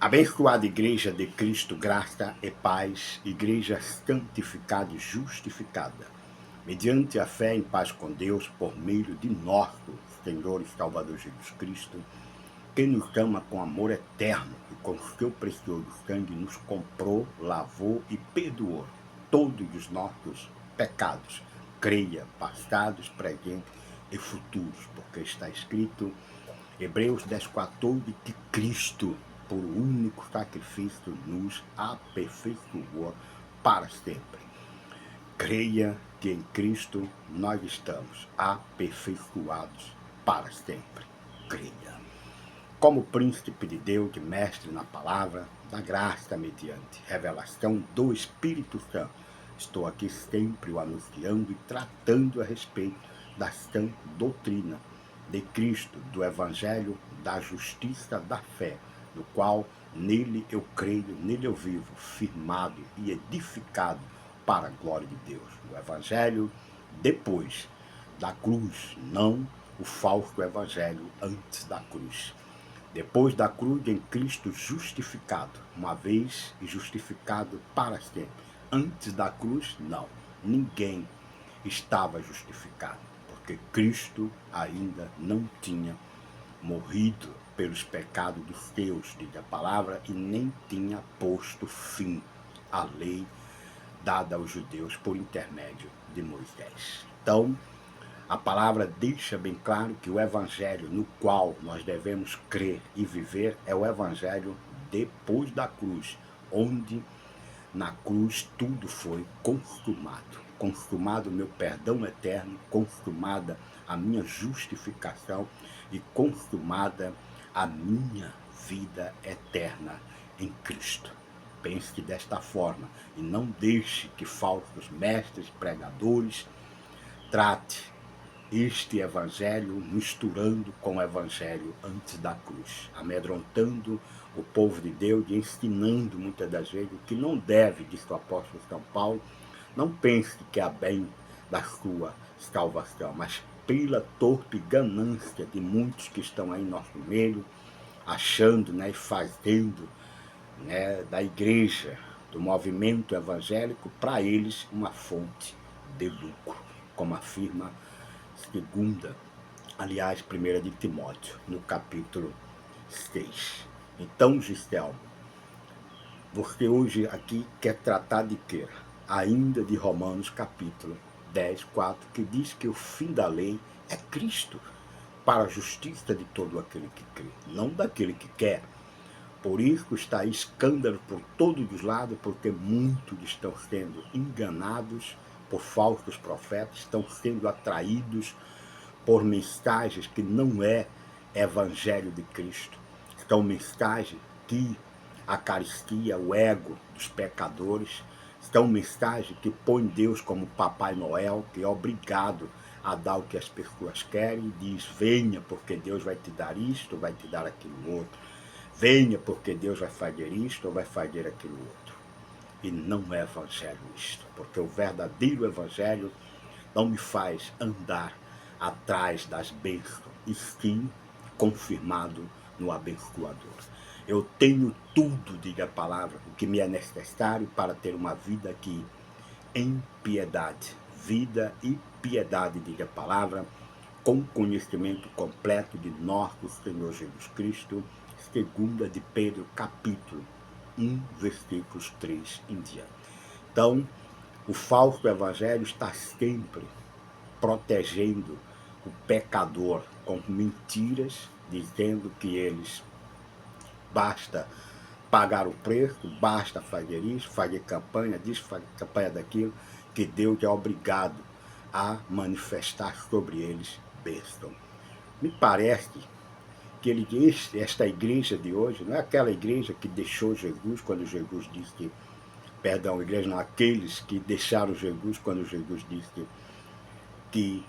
Abençoada Igreja de Cristo, graça e paz, Igreja santificada e justificada, mediante a fé em paz com Deus, por meio de nosso Senhor e Salvador Jesus Cristo, que nos ama com amor eterno e com seu precioso sangue nos comprou, lavou e perdoou todos os nossos pecados, creia, passados, presentes e futuros, porque está escrito, Hebreus 10:14, que Cristo, por único sacrifício, nos aperfeiçoou para sempre. Creia que em Cristo nós estamos aperfeiçoados para sempre. Creia. Como príncipe de Deus, de mestre na palavra, da graça mediante revelação do Espírito Santo, estou aqui sempre o anunciando e tratando a respeito da sã doutrina de Cristo, do Evangelho, da justiça, da fé, no qual nele eu creio, nele eu vivo, firmado e edificado para a glória de Deus. O Evangelho depois da cruz, não o falso Evangelho antes da cruz. Depois da cruz, em Cristo justificado, uma vez e justificado para sempre. Antes da cruz, não. Ninguém estava justificado, porque Cristo ainda não tinha morrido pelos pecados dos seus, diz a palavra, e nem tinha posto fim à lei dada aos judeus por intermédio de Moisés. Então, a palavra deixa bem claro que o evangelho no qual nós devemos crer e viver é o evangelho depois da cruz, onde na cruz tudo foi consumado. Consumado o meu perdão eterno, consumada a minha justificação e consumada a minha vida eterna em Cristo. Pense desta forma e não deixe que falsos mestres, pregadores, trate este evangelho misturando com o evangelho antes da cruz, amedrontando o povo de Deus e ensinando muitas das vezes o que não deve, diz o apóstolo São Paulo. Não pense que há bem da sua salvação, mas pela torpe ganância de muitos que estão aí em nosso meio, achando, e fazendo, da igreja, do movimento evangélico, para eles uma fonte de lucro, como afirma segunda, aliás, primeira de Timóteo, no capítulo 6. Então, Gistelmo, você hoje aqui quer tratar de quê? Ainda de Romanos capítulo 10:4, que diz que o fim da lei é Cristo, para a justiça de todo aquele que crê, não daquele que quer. Por isso está aí escândalo por todos os lados, porque muitos estão sendo enganados por falsos profetas, estão sendo atraídos por mensagens que não é evangelho de Cristo. São mensagens que acaricia o ego dos pecadores, são mensagens que põem Deus como Papai Noel, que é obrigado a dar o que as pessoas querem, e diz, venha porque Deus vai te dar isto, vai te dar aquilo outro. Venha porque Deus vai fazer isto ou vai fazer aquilo outro. E não é evangelho isto, porque o verdadeiro evangelho não me faz andar atrás das bênçãos, e sim confirmado no abençoador. Eu tenho tudo, diga a palavra, o que me é necessário para ter uma vida aqui em piedade. Vida e piedade, diga a palavra, com conhecimento completo de nosso Senhor Jesus Cristo, segunda de Pedro, capítulo 1, versículos 3 em diante. Então, o falso evangelho está sempre protegendo o pecador com mentiras, dizendo que eles basta pagar o preço, basta fazer isso, fazer campanha disso, fazer campanha daquilo, que Deus é obrigado a manifestar sobre eles bênção. Me parece que esta igreja de hoje não é aquela igreja que deixou Jesus quando Jesus disse, perdão, igreja não, aqueles que deixaram Jesus quando Jesus disse que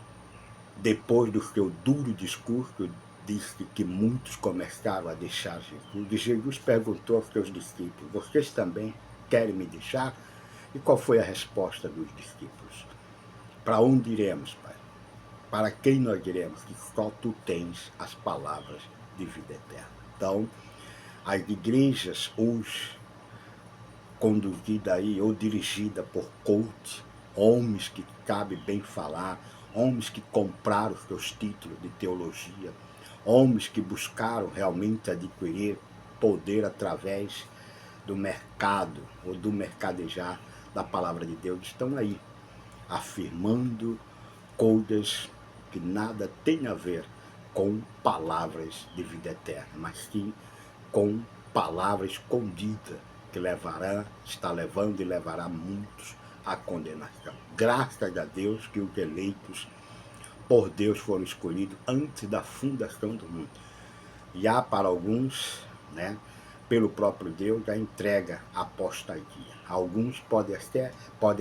depois do seu duro discurso, disse que muitos começaram a deixar Jesus. E Jesus perguntou aos seus discípulos, vocês também querem me deixar? E qual foi a resposta dos discípulos? Para onde iremos, Pai? Para quem nós iremos? Que só Tu tens as palavras de vida eterna. Então, As igrejas hoje, conduzida aí ou dirigida por coach, homens que sabem bem falar, homens que compraram os seus títulos de teologia, homens que buscaram realmente adquirir poder através do mercado ou do mercadejar da palavra de Deus, estão aí afirmando coisas que nada tem a ver com palavras de vida eterna, mas sim com palavra escondida que está levando e levará muitos à condenação. Graças a Deus que os eleitos por Deus foram escolhidos antes da fundação do mundo. E há para alguns, né, pelo próprio Deus, a entrega à apostasia. Alguns pode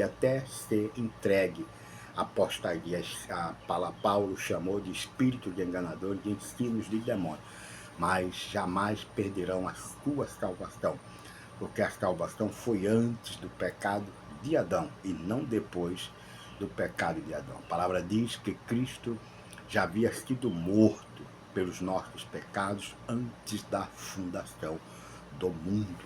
até ser entregue à apostasia. Paulo chamou de espírito de enganador, de ensinos de demônio. Mas jamais perderão a sua salvação, porque a salvação foi antes do pecado de Adão e não depois do pecado de Adão. A palavra diz que Cristo já havia sido morto pelos nossos pecados antes da fundação do mundo.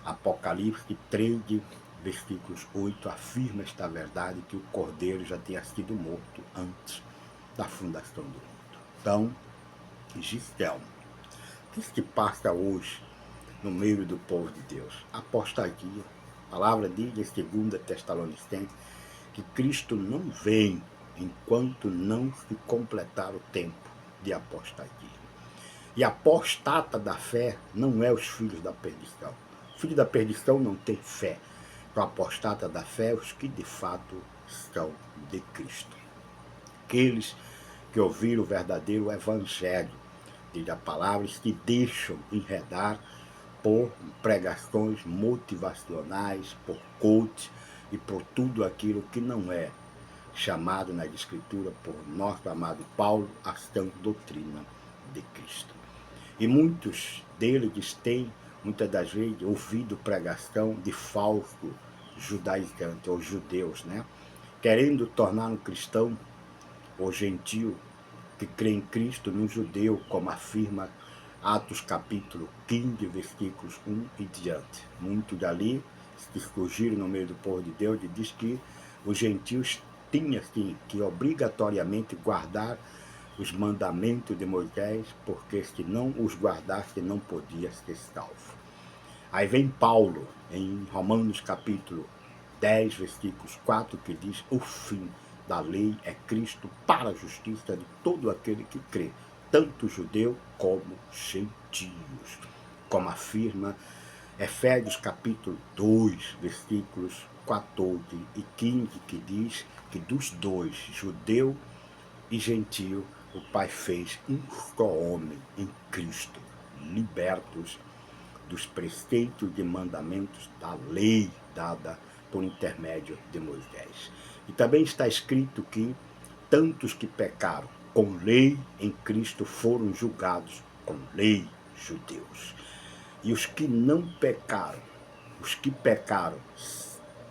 Apocalipse 13, versículos 8, afirma esta verdade, que o Cordeiro já tinha sido morto antes da fundação do mundo. Então, Gistel, o que se passa hoje no meio do povo de Deus? Apostasia. A palavra diz em 2 Tessalonicenses que Cristo não vem enquanto não se completar o tempo de apostasia. E a apostata da fé não é os filhos da perdição. Os filhos da perdição não têm fé. Então, a apostata da fé é os que de fato são de Cristo. Aqueles que ouviram o verdadeiro evangelho, diz a palavra, se deixam enredar por pregações motivacionais, por coach e por tudo aquilo que não é chamado na Escritura por nosso amado Paulo a sã doutrina de Cristo. E muitos deles têm, muitas das vezes, ouvido pregação de falso judaizante, ou judeus, né? Querendo tornar um cristão ou gentil que crê em Cristo num judeu, como afirma Atos capítulo 15, versículos 1 e diante. Muitos dali que surgiram no meio do povo de Deus e diz que os gentios tinham assim, que obrigatoriamente guardar os mandamentos de Moisés, porque se não os guardasse não podia ser salvo. Aí vem Paulo em Romanos capítulo 10, versículos 4, que diz: o fim da lei é Cristo para a justiça de todo aquele que crê, tanto judeu como gentios, como afirma Efésios capítulo 2, versículos 14 e 15, que diz que dos dois, judeu e gentio, o Pai fez um só homem em Cristo, libertos dos preceitos e mandamentos da lei dada por intermédio de Moisés. E também está escrito que tantos que pecaram com lei em Cristo foram julgados com lei, judeus. E os que não pecaram, os que pecaram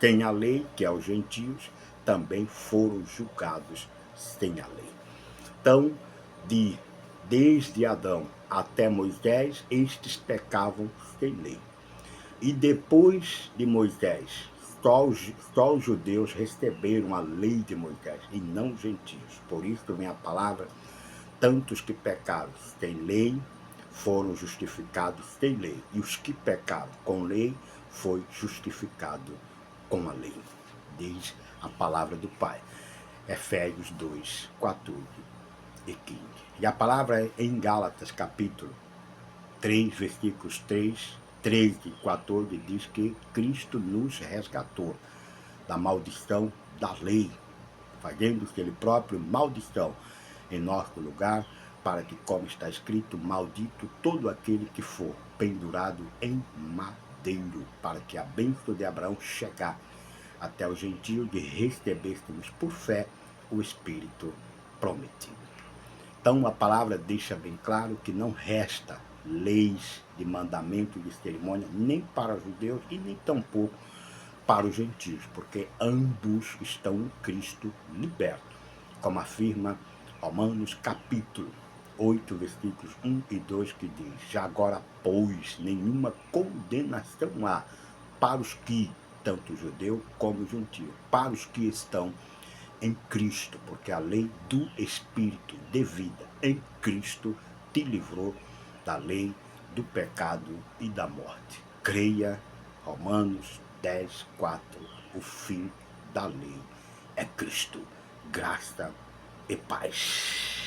sem a lei, que é os gentios, também foram julgados sem a lei. Então, desde Adão até Moisés, estes pecavam sem lei. E depois de Moisés, só os judeus receberam a lei de Moisés, e não os gentios. Por isso vem a palavra: tantos que pecaram sem lei foram justificados sem lei, e os que pecaram com lei foi justificado com a lei. Diz a palavra do Pai. Efésios 2, 14 e 15. E a palavra em Gálatas capítulo 3, versículos 3, 13 e 14, diz que Cristo nos resgatou da maldição da lei, fazendo-se ele próprio maldição em nosso lugar, para que, como está escrito, maldito todo aquele que for pendurado em madeiro, para que a bênção de Abraão chegar até o gentio de recebermos por fé o Espírito prometido. Então a palavra deixa bem claro que não resta leis de mandamento de cerimônia nem para os judeus e nem tampouco para os gentios, porque ambos estão em Cristo libertos, como afirma Romanos capítulo 8, versículos 1 e 2, que diz: já agora, pois, nenhuma condenação há para os que, tanto judeu como gentio, para os que estão em Cristo, porque a lei do Espírito de vida em Cristo te livrou da lei do pecado e da morte. Creia, Romanos 10, 4, o fim da lei é Cristo, graça e paz.